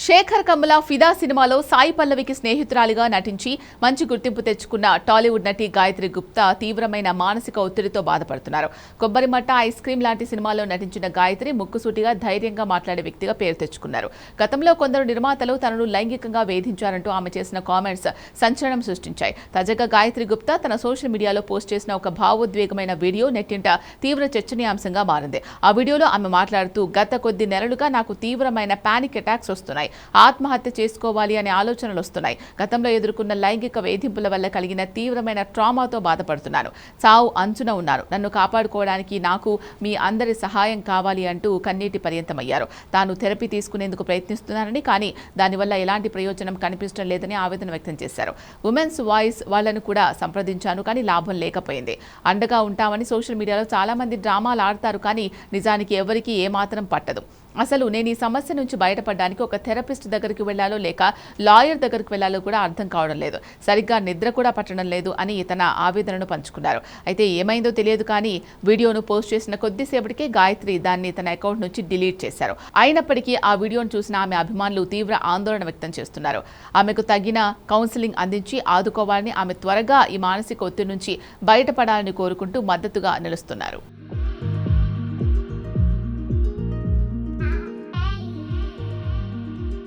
శేఖర్ కమ్ముల ఫిదా సినిమాలో సాయి పల్లవికి స్నేహితురాలిగా నటించి మంచి గుర్తింపు తెచ్చుకున్న టాలీవుడ్ నటి గాయత్రి గుప్తా తీవ్రమైన మానసిక ఒత్తిడితో బాధపడుతున్నారు. కొబ్బరిమట్ట, ఐస్ క్రీమ్ లాంటి సినిమాల్లో నటించిన గాయత్రి ముక్కుసూటిగా ధైర్యంగా మాట్లాడే వ్యక్తిగా పేరు తెచ్చుకున్నారు. గతంలో కొందరు నిర్మాతలు తనను లైంగికంగా వేధించారంటూ ఆమె చేసిన కామెంట్స్ సంచలనం సృష్టించాయి. తాజాగా గాయత్రి గుప్తా తన సోషల్ మీడియాలో పోస్ట్ చేసిన ఒక భావోద్వేగమైన వీడియో నెట్టింట తీవ్ర చర్చనీయాంశంగా మారింది. ఆ వీడియోలో ఆమె మాట్లాడుతూ, గత కొద్ది నెలలుగా నాకు తీవ్రమైన పానిక్ అటాక్స్ వస్తున్నాయి. ఆత్మహత్య చేసుకోవాలి అనే ఆలోచనలు వస్తున్నాయి. గతంలో ఎదుర్కొన్న లైంగిక వేధింపుల వల్ల కలిగిన తీవ్రమైన ట్రామాతో బాధపడుతున్నాను. చావు అంచున ఉన్నాను. నన్ను కాపాడుకోవడానికి నాకు మీ అందరి సహాయం కావాలి అంటూ కన్నీటి పర్యంతమయ్యారు. తాను థెరపీ తీసుకునేందుకు ప్రయత్నిస్తున్నానని, కానీ దానివల్ల ఎలాంటి ప్రయోజనం కనిపించడం లేదని ఆవేదన వ్యక్తం చేశారు. ఉమెన్స్ వాయిస్ వాళ్లను కూడా సంప్రదించాను, కానీ లాభం లేకపోయింది. అండగా ఉంటామని సోషల్ మీడియాలో చాలా మంది డ్రామాలు ఆడతారు, కానీ నిజానికి ఎవరికీ ఏమాత్రం పట్టదు. అసలు నేను ఈ సమస్య నుంచి బయటపడడానికి ఒక థెరపిస్ట్ దగ్గరికి వెళ్లాలో లేక లాయర్ దగ్గరికి వెళ్లాలో కూడా అర్థం కావడం లేదు. సరిగ్గా నిద్ర కూడా పట్టడం లేదు అని తన ఆవేదనను పంచుకున్నారు. అయితే ఏమైందో తెలియదు, కానీ వీడియోను పోస్ట్ చేసిన కొద్దిసేపటికే గాయత్రి దాన్ని తన అకౌంట్ నుంచి డిలీట్ చేశారు. అయినప్పటికీ ఆ వీడియోను చూసిన ఆమె అభిమానులు తీవ్ర ఆందోళన వ్యక్తం చేస్తున్నారు. ఆమెకు తగిన కౌన్సిలింగ్ అందించి ఆదుకోవాలని, ఆమె త్వరగా ఈ మానసిక ఒత్తిడి నుంచి బయటపడాలని కోరుకుంటూ మద్దతుగా నిలుస్తున్నారు.